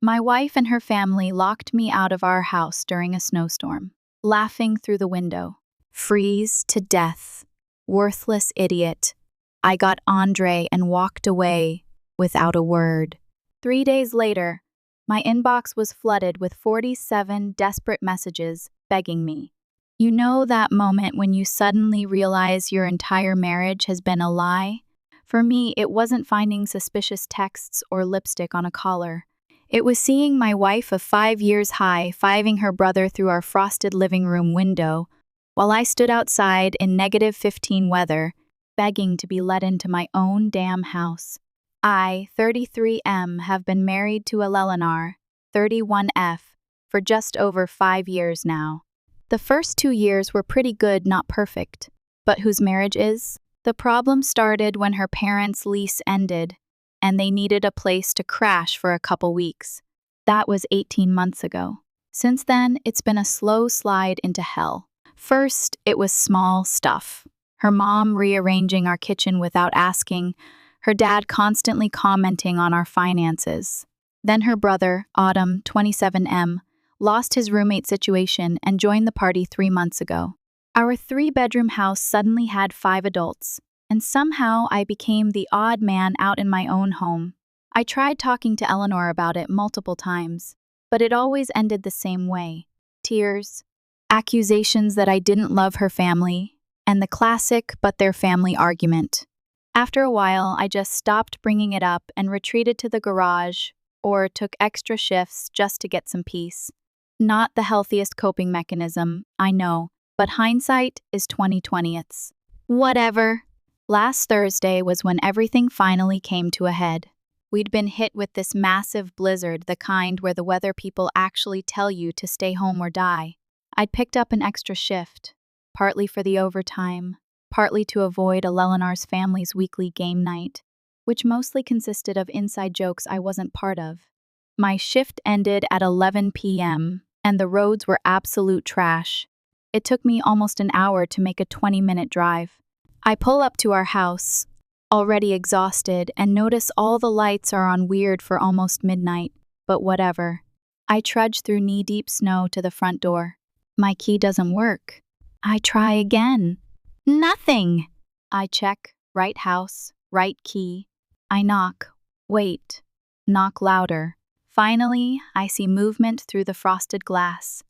My wife and her family locked me out of our house during a snowstorm, laughing through the window. Freeze to death. Worthless idiot. I got Andre and walked away without a word. 3 days later, my inbox was flooded with 47 desperate messages begging me. You know that moment when you suddenly realize your entire marriage has been a lie? For me, it wasn't finding suspicious texts or lipstick on a collar. It was seeing my wife of 5 years high-fiving her brother through our frosted living room window, while I stood outside in -15 weather, begging to be let into my own damn house. I, 33M, have been married to Eleanor, 31F, for just over 5 years now. The first 2 years were pretty good, not perfect. But whose marriage is? The problem started when her parents' lease ended, and they needed a place to crash for a couple weeks. That was 18 months ago. Since then, it's been a slow slide into hell. First, it was small stuff. Her mom rearranging our kitchen without asking, her dad constantly commenting on our finances. Then her brother, Autumn, 27M, lost his roommate situation and joined the party 3 months ago. Our 3-bedroom house suddenly had 5 adults, and somehow I became the odd man out in my own home. I tried talking to Eleanor about it multiple times, but it always ended the same way. Tears, accusations that I didn't love her family, and the classic but their family argument. After a while, I just stopped bringing it up and retreated to the garage or took extra shifts just to get some peace. Not the healthiest coping mechanism, I know, but hindsight is 20/20ths. Whatever. Last Thursday was when everything finally came to a head. We'd been hit with this massive blizzard, the kind where the weather people actually tell you to stay home or die. I'd picked up an extra shift, partly for the overtime, partly to avoid Eleanor's family's weekly game night, which mostly consisted of inside jokes I wasn't part of. My shift ended at 11 p.m., and the roads were absolute trash. It took me almost an hour to make a 20-minute drive. I pull up to our house, already exhausted, and notice all the lights are on weird for almost midnight, but whatever. I trudge through knee-deep snow to the front door. My key doesn't work. I try again. Nothing! I check, right house, right key. I knock. Wait. Knock louder. Finally, I see movement through the frosted glass.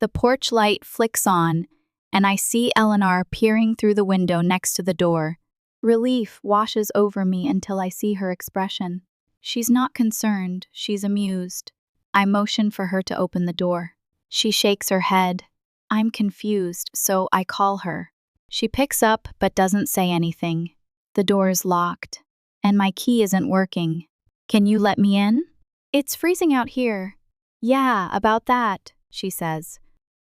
The porch light flicks on, and I see Eleanor peering through the window next to the door. Relief washes over me until I see her expression. She's not concerned, she's amused. I motion for her to open the door. She shakes her head. I'm confused, so I call her. She picks up but doesn't say anything. The door is locked, and my key isn't working. Can you let me in? It's freezing out here. Yeah, about that, she says,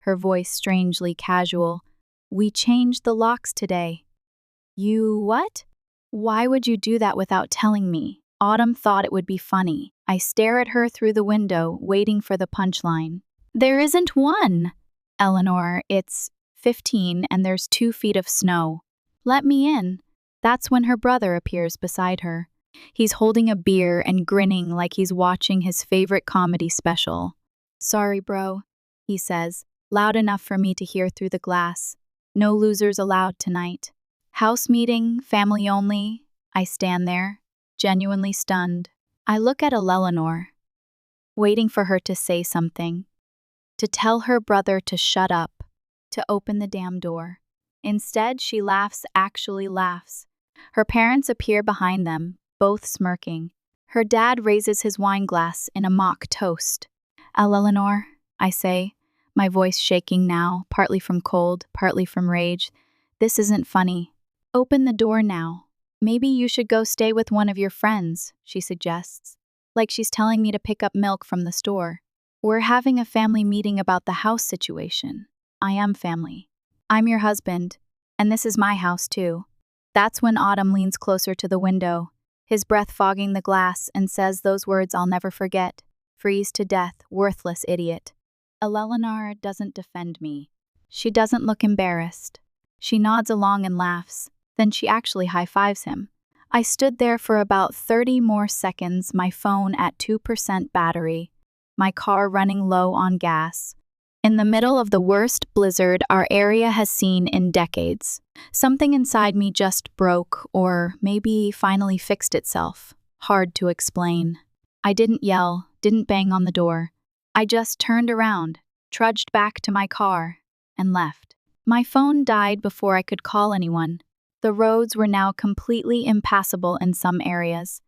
her voice strangely casual. We changed the locks today. You what? Why would you do that without telling me? Autumn thought it would be funny. I stare at her through the window, waiting for the punchline. There isn't one. Eleanor, it's 15 and there's 2 feet of snow. Let me in. That's when her brother appears beside her. He's holding a beer and grinning like he's watching his favorite comedy special. Sorry, bro, he says, loud enough for me to hear through the glass. No losers allowed tonight. House meeting, family only. I stand there, genuinely stunned. I look at Eleanor, waiting for her to say something, to tell her brother to shut up, to open the damn door. Instead, she laughs, actually laughs. Her parents appear behind them, both smirking. Her dad raises his wine glass in a mock toast. Eleanor, I say, my voice shaking now, partly from cold, partly from rage. This isn't funny. Open the door now. Maybe you should go stay with one of your friends, she suggests, like she's telling me to pick up milk from the store. We're having a family meeting about the house situation. I am family. I'm your husband, and this is my house too. That's when Autumn leans closer to the window, his breath fogging the glass, and says those words I'll never forget. Freeze to death, worthless idiot. Eleanor doesn't defend me. She doesn't look embarrassed. She nods along and laughs. Then she actually high-fives him. I stood there for about 30 more seconds, my phone at 2% battery, my car running low on gas. In the middle of the worst blizzard our area has seen in decades. Something inside me just broke, or maybe finally fixed itself. Hard to explain. I didn't yell, didn't bang on the door. I just turned around, trudged back to my car, and left. My phone died before I could call anyone. The roads were now completely impassable in some areas.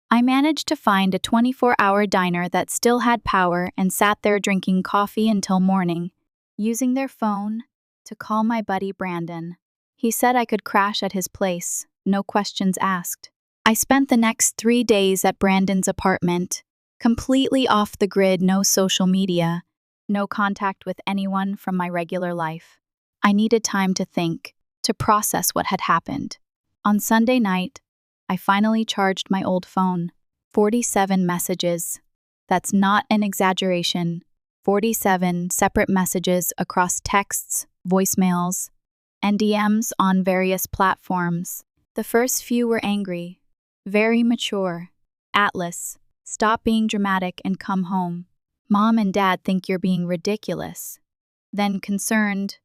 I managed to find a 24-hour diner that still had power and sat there drinking coffee until morning, using their phone to call my buddy Brandon. He said I could crash at his place, no questions asked. I spent the next 3 days at Brandon's apartment, completely off the grid, no social media, no contact with anyone from my regular life. I needed time to think, to process what had happened. On Sunday night, I finally charged my old phone. 47 messages. That's not an exaggeration. 47 separate messages across texts, voicemails, and DMs on various platforms. The first few were angry, very mature. Atlas, stop being dramatic and come home. Mom and Dad think you're being ridiculous. Then concerned,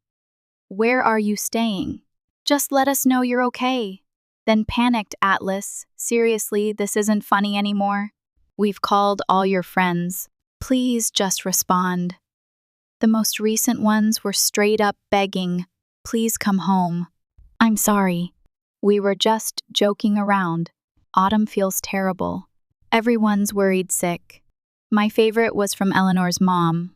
where are you staying? Just let us know you're okay. Then panicked, Atlas, seriously, this isn't funny anymore. We've called all your friends. Please just respond. The most recent ones were straight up begging, please come home. I'm sorry. We were just joking around. Autumn feels terrible. Everyone's worried sick. My favorite was from Eleanor's mom.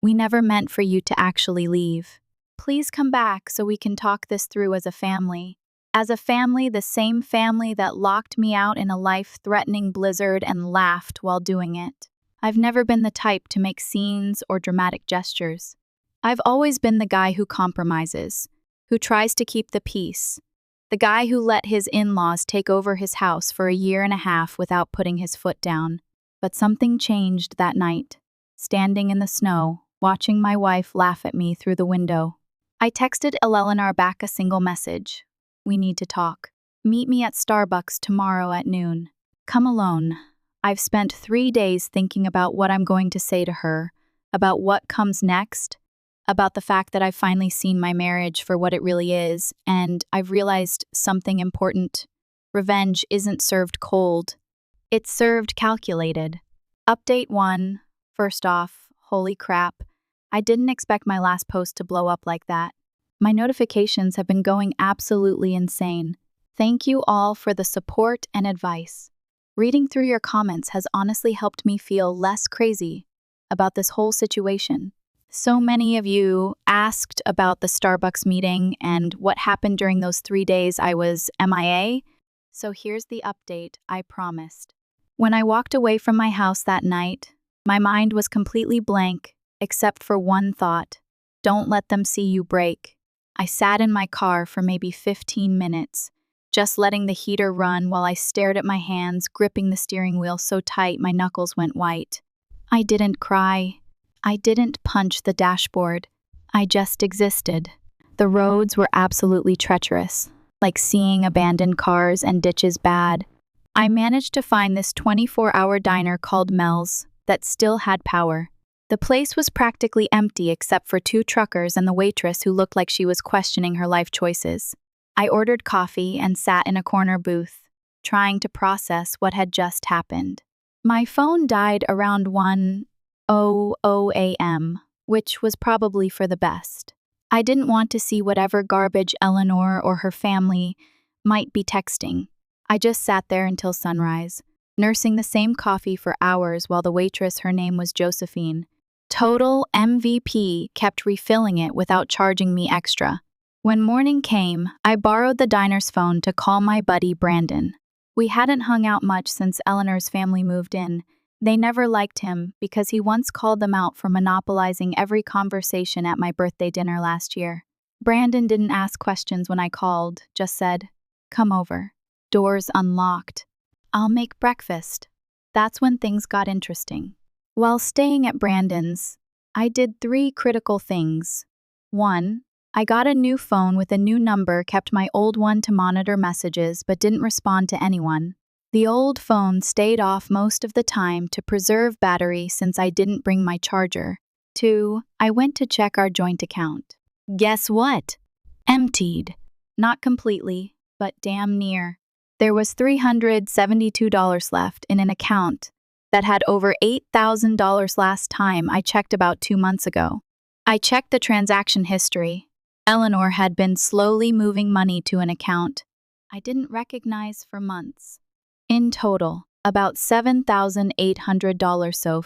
We never meant for you to actually leave. Please come back so we can talk this through as a family. As a family, the same family that locked me out in a life-threatening blizzard and laughed while doing it. I've never been the type to make scenes or dramatic gestures. I've always been the guy who compromises, who tries to keep the peace, the guy who let his in-laws take over his house for a year and a half without putting his foot down. But something changed that night. Standing in the snow, watching my wife laugh at me through the window. I texted Eleanor back a single message. We need to talk. Meet me at Starbucks tomorrow at noon. Come alone. I've spent 3 days thinking about what I'm going to say to her, about what comes next, about the fact that I've finally seen my marriage for what it really is, and I've realized something important. Revenge isn't served cold. It's served calculated. Update 1. First off, holy crap. I didn't expect my last post to blow up like that. My notifications have been going absolutely insane. Thank you all for the support and advice. Reading through your comments has honestly helped me feel less crazy about this whole situation. So many of you asked about the Starbucks meeting and what happened during those 3 days I was MIA. So here's the update I promised. When I walked away from my house that night, my mind was completely blank, except for one thought. Don't let them see you break. I sat in my car for maybe 15 minutes, just letting the heater run while I stared at my hands, gripping the steering wheel so tight my knuckles went white. I didn't cry. I didn't punch the dashboard. I just existed. The roads were absolutely treacherous, like seeing abandoned cars and ditches bad. I managed to find this 24-hour diner called Mel's that still had power. The place was practically empty except for 2 truckers and the waitress who looked like she was questioning her life choices. I ordered coffee and sat in a corner booth, trying to process what had just happened. My phone died around 1:00 a.m., which was probably for the best. I didn't want to see whatever garbage Eleanor or her family might be texting. I just sat there until sunrise, nursing the same coffee for hours while the waitress, her name was Josephine, total MVP, kept refilling it without charging me extra. When morning came, I borrowed the diner's phone to call my buddy Brandon. We hadn't hung out much since Eleanor's family moved in. They never liked him because he once called them out for monopolizing every conversation at my birthday dinner last year. Brandon didn't ask questions when I called, just said, "Come over." Doors unlocked. "I'll make breakfast." That's when things got interesting. While staying at Brandon's, I did 3 critical things. 1. I got a new phone with a new number, kept my old one to monitor messages, but didn't respond to anyone. The old phone stayed off most of the time to preserve battery since I didn't bring my charger. 2. I went to check our joint account. Guess what? Emptied. Not completely, but damn near. There was $372 left in an account that had over $8,000 last time I checked about 2 months ago. I checked the transaction history. Eleanor had been slowly moving money to an account I didn't recognize for months. In total, about $7,800 so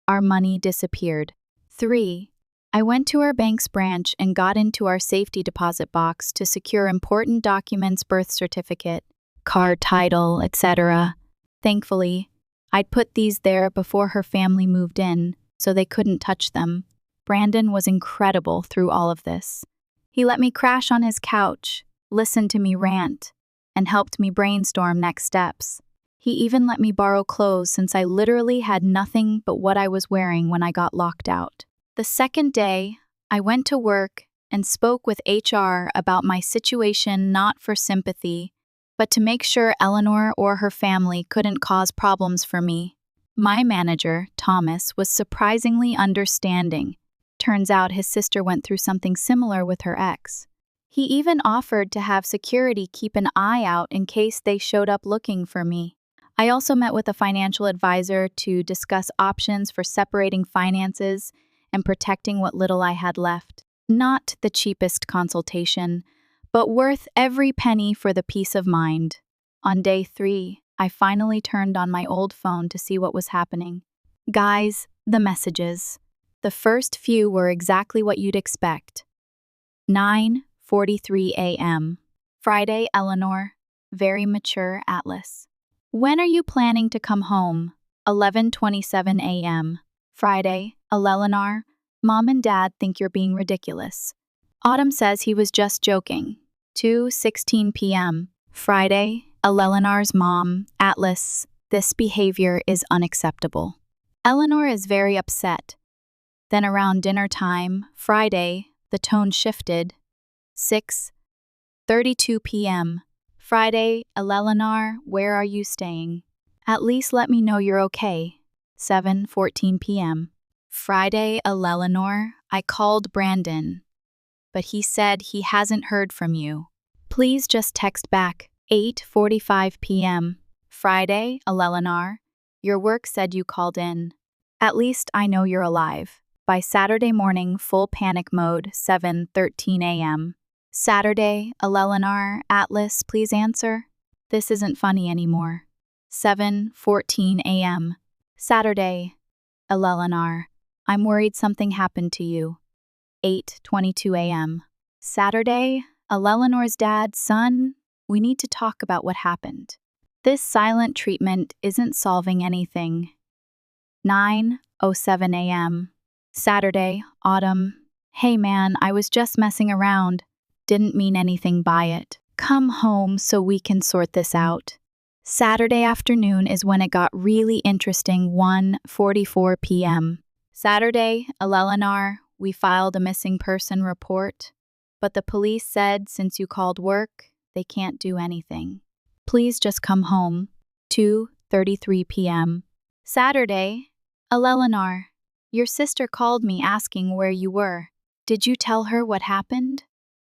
our money disappeared. 3. I went to our bank's branch and got into our safety deposit box to secure important documents, birth certificate, car title, etc. Thankfully, I'd put these there before her family moved in, so they couldn't touch them. Brandon was incredible through all of this. He let me crash on his couch, listened to me rant, and helped me brainstorm next steps. He even let me borrow clothes since I literally had nothing but what I was wearing when I got locked out. The second day, I went to work and spoke with HR about my situation, not for sympathy, but to make sure Eleanor or her family couldn't cause problems for me. My manager, Thomas, was surprisingly understanding. Turns out his sister went through something similar with her ex. He even offered to have security keep an eye out in case they showed up looking for me. I also met with a financial advisor to discuss options for separating finances and protecting what little I had left. Not the cheapest consultation, but worth every penny for the peace of mind. On day 3, I finally turned on my old phone to see what was happening. Guys, the messages. The first few were exactly what you'd expect. 9:43 a.m. Friday, Eleanor. Very mature, Atlas. When are you planning to come home? 11:27 a.m. Friday, Eleanor. Mom and Dad think you're being ridiculous. Autumn says he was just joking. 2:16 p.m. Friday, Eleanor's mom. Atlas. This behavior is unacceptable. Eleanor is very upset. Then around dinner time, Friday, the tone shifted. 6:32 p.m. Friday, Eleanor, where are you staying? At least let me know you're okay. 7:14 p.m. Friday, Eleanor, I called Brandon, but he said he hasn't heard from you. Please just text back. 8:45 p.m. Friday, Eleanor, your work said you called in. At least I know you're alive. By Saturday morning, full panic mode, 7:13 a.m. Saturday, Eleanor, Atlas, please answer. This isn't funny anymore. 7:14 a.m. Saturday, Eleanor, I'm worried something happened to you. 8:22 a.m. Saturday, Eleanor's dad, son, we need to talk about what happened. This silent treatment isn't solving anything. 9:07 a.m. Saturday, Autumn, hey man, I was just messing around. Didn't mean anything by it. Come home so we can sort this out. Saturday afternoon is when it got really interesting, 1:44 p.m. Saturday, Eleanor, we filed a missing person report, but the police said since you called work, they can't do anything. Please just come home. 2:33 p.m. Saturday, Eleanor, your sister called me asking where you were. Did you tell her what happened?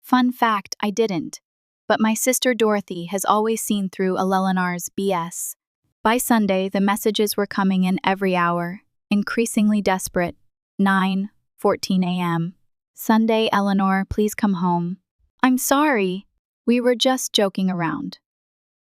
Fun fact, I didn't. But my sister Dorothy has always seen through Eleanor's BS. By Sunday, the messages were coming in every hour, increasingly desperate. 9:14 a.m. Sunday, Eleanor, please come home. I'm sorry. We were just joking around.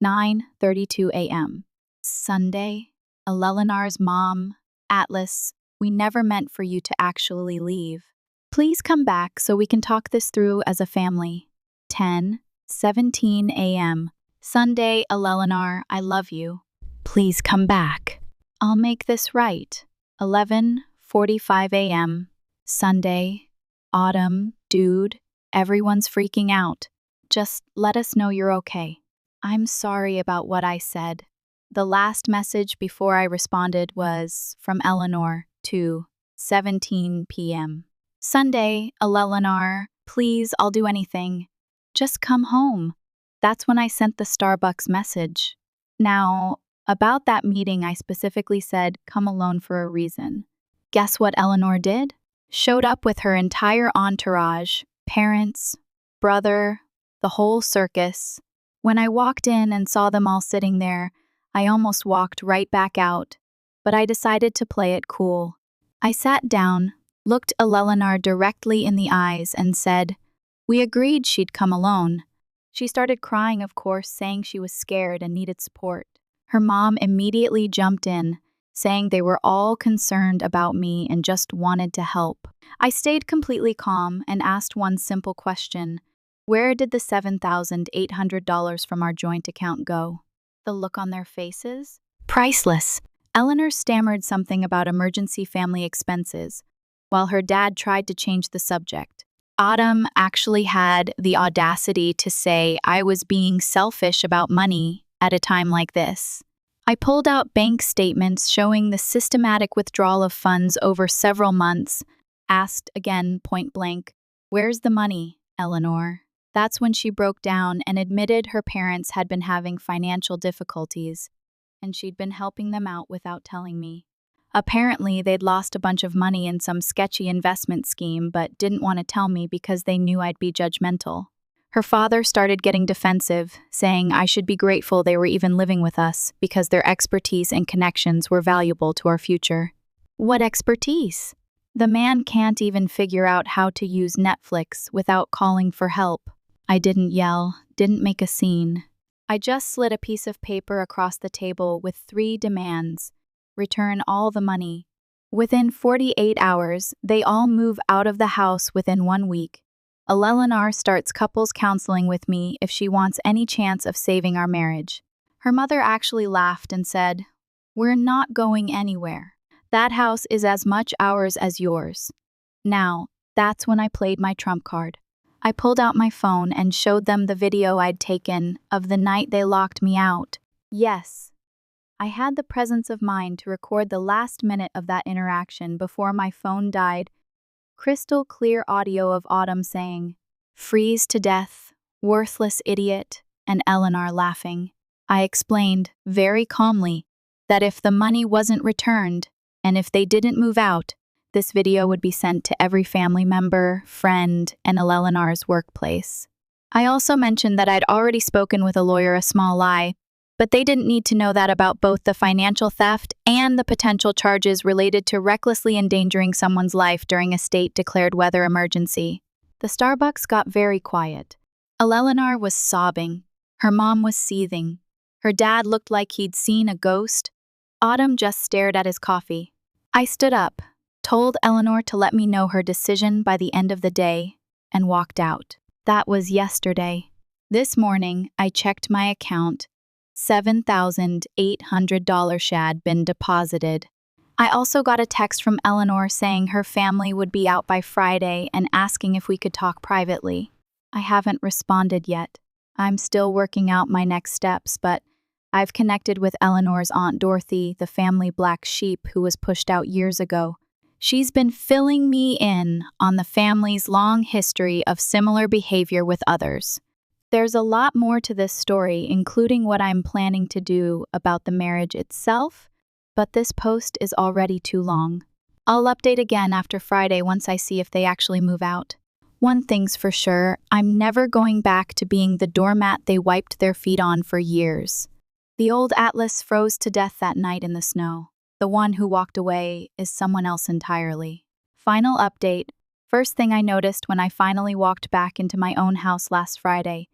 9:32 a.m. Sunday, Eleanor's mom, Atlas, we never meant for you to actually leave. Please come back so we can talk this through as a family. 10:17 a.m. Sunday, Eleanor, I love you. Please come back. I'll make this right. 11:45 a.m. Sunday, Autumn, dude, everyone's freaking out. Just let us know you're okay. I'm sorry about what I said. The last message before I responded was from Eleanor, 2:17 p.m. Sunday, Eleanor, please, I'll do anything. Just come home. That's when I sent the Starbucks message. Now, About that meeting, I specifically said, come alone for a reason. Guess what Eleanor did? Showed up with her entire entourage, parents, brother, the whole circus. When I walked in and saw them all sitting there, I almost walked right back out, but I decided to play it cool. I sat down, looked Eleanor directly in the eyes, and said, we agreed she'd come alone. She started crying, of course, saying she was scared and needed support. Her mom immediately jumped in, saying they were all concerned about me and just wanted to help. I stayed completely calm and asked one simple question. Where did the $7,800 from our joint account go? The look on their faces? Priceless. Eleanor stammered something about emergency family expenses, while her dad tried to change the subject. Autumn actually had the audacity to say I was being selfish about money at a time like this. I pulled out bank statements showing the systematic withdrawal of funds over several months, asked again point blank, where's the money, Eleanor? That's when she broke down and admitted her parents had been having financial difficulties, and she'd been helping them out without telling me. Apparently, they'd lost a bunch of money in some sketchy investment scheme but didn't want to tell me because they knew I'd be judgmental. Her father started getting defensive, saying I should be grateful they were even living with us because their expertise and connections were valuable to our future. What expertise? The man can't even figure out how to use Netflix without calling for help. I didn't yell, didn't make a scene. I just slid a piece of paper across the table with 3 demands. Return all the money. Within 48 hours, they all move out of the house within 1 week. Eleanor starts couples counseling with me if she wants any chance of saving our marriage. Her mother actually laughed and said, we're not going anywhere. That house is as much ours as yours. Now, that's when I played my trump card. I pulled out my phone and showed them the video I'd taken of the night they locked me out. Yes, I had the presence of mind to record the last minute of that interaction before my phone died. Crystal clear audio of Autumn saying, freeze to death, worthless idiot, and Eleanor laughing. I explained, very calmly, that if the money wasn't returned, and if they didn't move out, this video would be sent to every family member, friend, and Eleanor's workplace. I also mentioned that I'd already spoken with a lawyer, a small lie, but they didn't need to know that about both the financial theft and the potential charges related to recklessly endangering someone's life during a state-declared weather emergency. The Starbucks got very quiet. Eleanor was sobbing. Her mom was seething. Her dad looked like he'd seen a ghost. Autumn just stared at his coffee. I stood up, told Eleanor to let me know her decision by the end of the day, and walked out. That was yesterday. This morning, I checked my account. $7,800 had been deposited. I also got a text from Eleanor saying her family would be out by Friday and asking if we could talk privately. I haven't responded yet. I'm still working out my next steps, but I've connected with Eleanor's Aunt Dorothy, the family black sheep who was pushed out years ago. She's been filling me in on the family's long history of similar behavior with others. There's a lot more to this story, including what I'm planning to do about the marriage itself, but this post is already too long. I'll update again after Friday once I see if they actually move out. One thing's for sure, I'm never going back to being the doormat they wiped their feet on for years. The old Atlas froze to death that night in the snow. The one who walked away is someone else entirely. Final update. First thing I noticed when I finally walked back into my own house last Friday,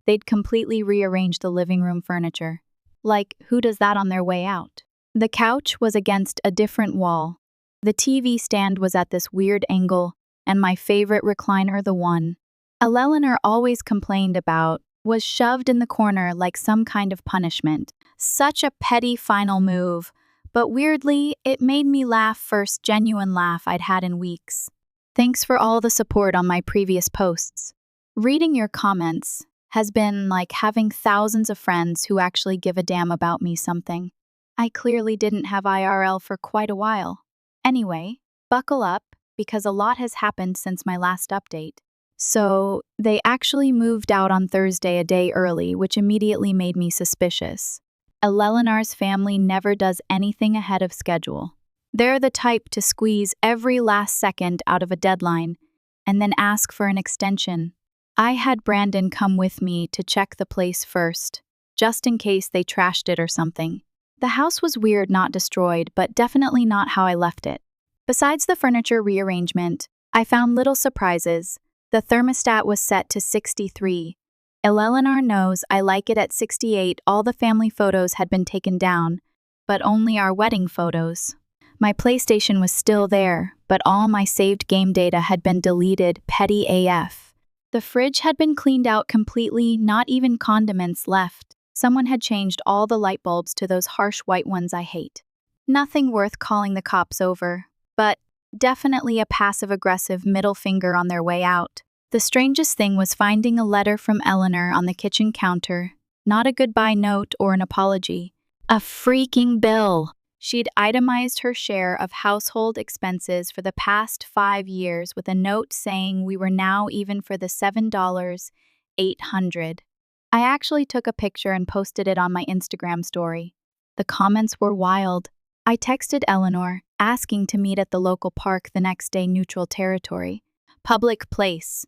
they'd completely rearranged the living room furniture. Like, who does that on their way out? The couch was against a different wall. The TV stand was at this weird angle, and my favorite recliner, the one Eleanor always complained about, was shoved in the corner like some kind of punishment. Such a petty final move, but weirdly, it made me laugh, first genuine laugh I'd had in weeks. Thanks for all the support on my previous posts. Reading your comments has been like having thousands of friends who actually give a damn about me something. I clearly didn't have IRL for quite a while. Anyway, buckle up, because a lot has happened since my last update. So, they actually moved out on Thursday a day early, which immediately made me suspicious. Elenar's family never does anything ahead of schedule. They're the type to squeeze every last second out of a deadline and then ask for an extension. I had Brandon come with me to check the place first, just in case they trashed it or something. The house was weird, not destroyed, but definitely not how I left it. Besides the furniture rearrangement, I found little surprises. The thermostat was set to 63. Eleanor knows I like it at 68. All the family photos had been taken down, but only our wedding photos. My PlayStation was still there, but all my saved game data had been deleted. Petty AF. The fridge had been cleaned out completely, not even condiments left. Someone had changed all the light bulbs to those harsh white ones I hate. Nothing worth calling the cops over, but definitely a passive-aggressive middle finger on their way out. The strangest thing was finding a letter from Eleanor on the kitchen counter. Not a goodbye note or an apology. A freaking bill! She'd itemized her share of household expenses for the past 5 years with a note saying we were now even for the $7,800. I actually took a picture and posted it on my Instagram story. The comments were wild. I texted Eleanor, asking to meet at the local park the next day. Neutral territory. Public place.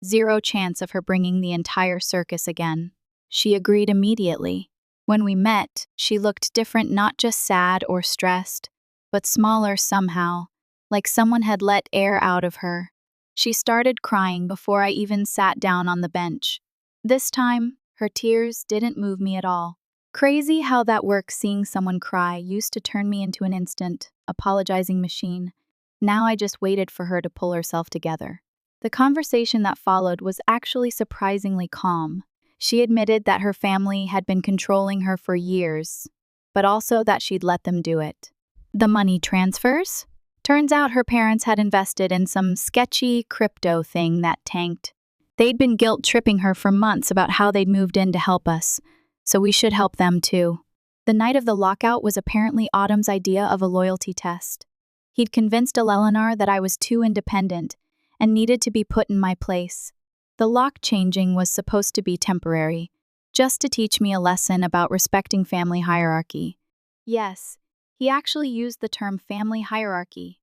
Zero chance of her bringing the entire circus again. She agreed immediately. When we met, she looked different, not just sad or stressed, but smaller somehow, like someone had let air out of her. She started crying before I even sat down on the bench. This time, her tears didn't move me at all. Crazy how that works. Seeing someone cry used to turn me into an instant, apologizing machine. Now I just waited for her to pull herself together. The conversation that followed was actually surprisingly calm. She admitted that her family had been controlling her for years, but also that she'd let them do it. The money transfers? Turns out her parents had invested in some sketchy crypto thing that tanked. They'd been guilt-tripping her for months about how they'd moved in to help us, so we should help them too. The night of the lockout was apparently Autumn's idea of a loyalty test. He'd convinced Eleanor that I was too independent and needed to be put in my place. The lock changing was supposed to be temporary, just to teach me a lesson about respecting family hierarchy. Yes, he actually used the term family hierarchy.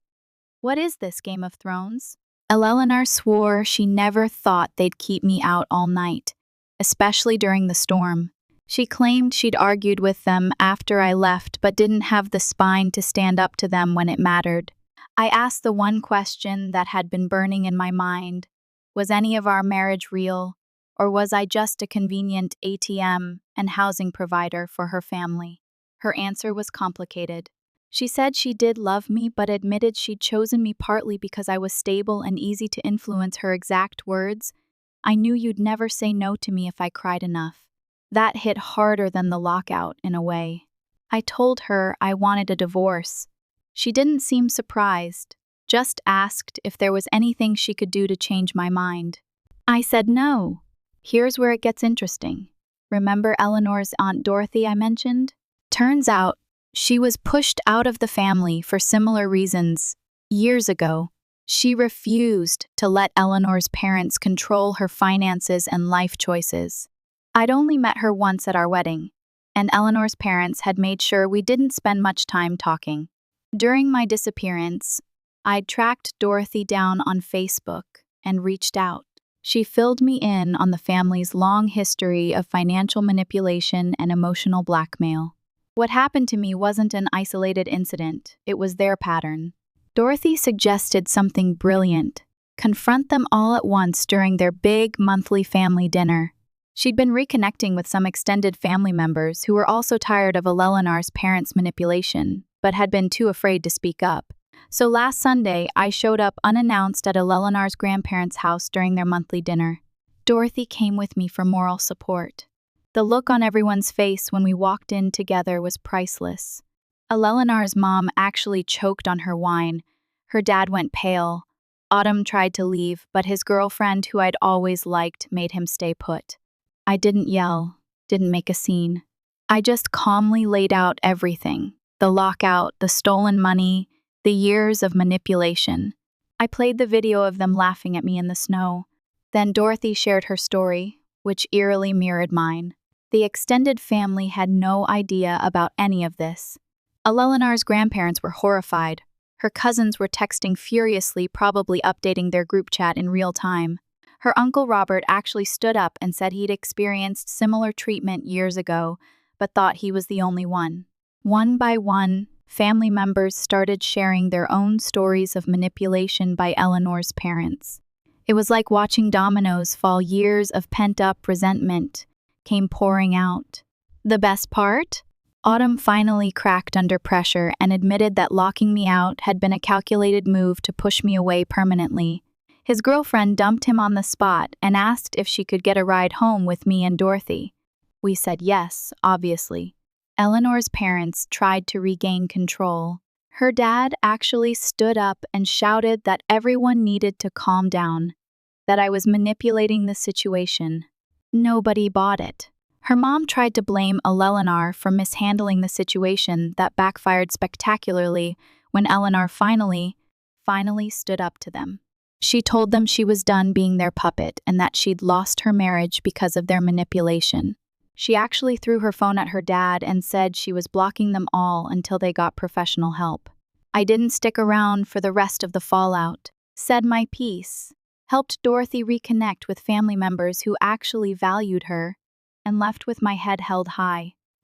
What is this, Game of Thrones? Eleanor swore she never thought they'd keep me out all night, especially during the storm. She claimed she'd argued with them after I left but didn't have the spine to stand up to them when it mattered. I asked the one question that had been burning in my mind. Was any of our marriage real, or was I just a convenient ATM and housing provider for her family? Her answer was complicated. She said she did love me, but admitted she'd chosen me partly because I was stable and easy to influence. Her exact words, "I knew you'd never say no to me if I cried enough." That hit harder than the lockout, in a way. I told her I wanted a divorce. She didn't seem surprised, just asked if there was anything she could do to change my mind. I said no. Here's where it gets interesting. Remember Eleanor's Aunt Dorothy I mentioned? Turns out, she was pushed out of the family for similar reasons. Years ago, she refused to let Eleanor's parents control her finances and life choices. I'd only met her once at our wedding, and Eleanor's parents had made sure we didn't spend much time talking. During my disappearance, I'd tracked Dorothy down on Facebook and reached out. She filled me in on the family's long history of financial manipulation and emotional blackmail. What happened to me wasn't an isolated incident, it was their pattern. Dorothy suggested something brilliant: confront them all at once during their big monthly family dinner. She'd been reconnecting with some extended family members who were also tired of Eleanor's parents' manipulation, but had been too afraid to speak up. So last Sunday, I showed up unannounced at Eleanor's grandparents' house during their monthly dinner. Dorothy came with me for moral support. The look on everyone's face when we walked in together was priceless. Eleanor's mom actually choked on her wine. Her dad went pale. Autumn tried to leave, but his girlfriend, who I'd always liked, made him stay put. I didn't yell, didn't make a scene. I just calmly laid out everything: the lockout, the stolen money, the years of manipulation. I played the video of them laughing at me in the snow. Then Dorothy shared her story, which eerily mirrored mine. The extended family had no idea about any of this. Eleanor's grandparents were horrified. Her cousins were texting furiously, probably updating their group chat in real time. Her Uncle Robert actually stood up and said he'd experienced similar treatment years ago, but thought he was the only one. One by one, family members started sharing their own stories of manipulation by Eleanor's parents. It was like watching dominoes fall. Years of pent-up resentment came pouring out. The best part? Autumn finally cracked under pressure and admitted that locking me out had been a calculated move to push me away permanently. His girlfriend dumped him on the spot and asked if she could get a ride home with me and Dorothy. We said yes, obviously. Eleanor's parents tried to regain control. Her dad actually stood up and shouted that everyone needed to calm down, that I was manipulating the situation. Nobody bought it. Her mom tried to blame Eleanor for mishandling the situation that backfired spectacularly when Eleanor finally stood up to them. She told them she was done being their puppet and that she'd lost her marriage because of their manipulation. She actually threw her phone at her dad and said she was blocking them all until they got professional help. I didn't stick around for the rest of the fallout, said my piece, helped Dorothy reconnect with family members who actually valued her, and left with my head held high.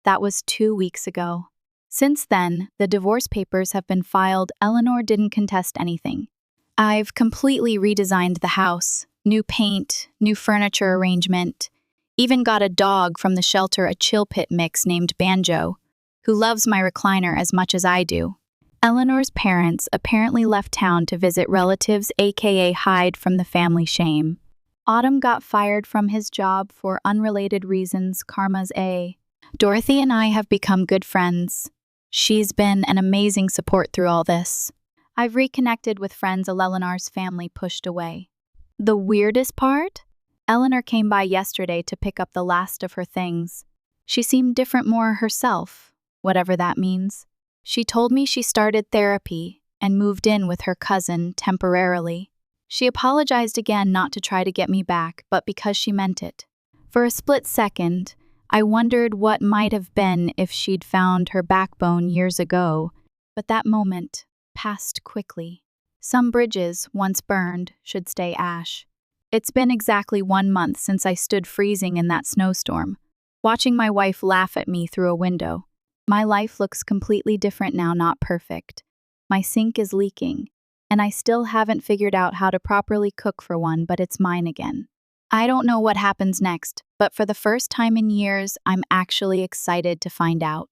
That was 2 weeks ago. Since then, the divorce papers have been filed. Eleanor didn't contest anything. I've completely redesigned the house. New paint, new furniture arrangement. Even got a dog from the shelter, a chill pit mix named Banjo, who loves my recliner as much as I do. Eleanor's parents apparently left town to visit relatives, aka hide from the family shame. Autumn got fired from his job for unrelated reasons. Karma's A. Dorothy and I have become good friends. She's been an amazing support through all this. I've reconnected with friends Eleanor's family pushed away. The weirdest part? Eleanor came by yesterday to pick up the last of her things. She seemed different, more herself, whatever that means. She told me she started therapy and moved in with her cousin temporarily. She apologized again, not to try to get me back, but because she meant it. For a split second, I wondered what might have been if she'd found her backbone years ago, but that moment passed quickly. Some bridges, once burned, should stay ash. It's been exactly 1 month since I stood freezing in that snowstorm, watching my wife laugh at me through a window. My life looks completely different now, not perfect. My sink is leaking, and I still haven't figured out how to properly cook for one, but it's mine again. I don't know what happens next, but for the first time in years, I'm actually excited to find out.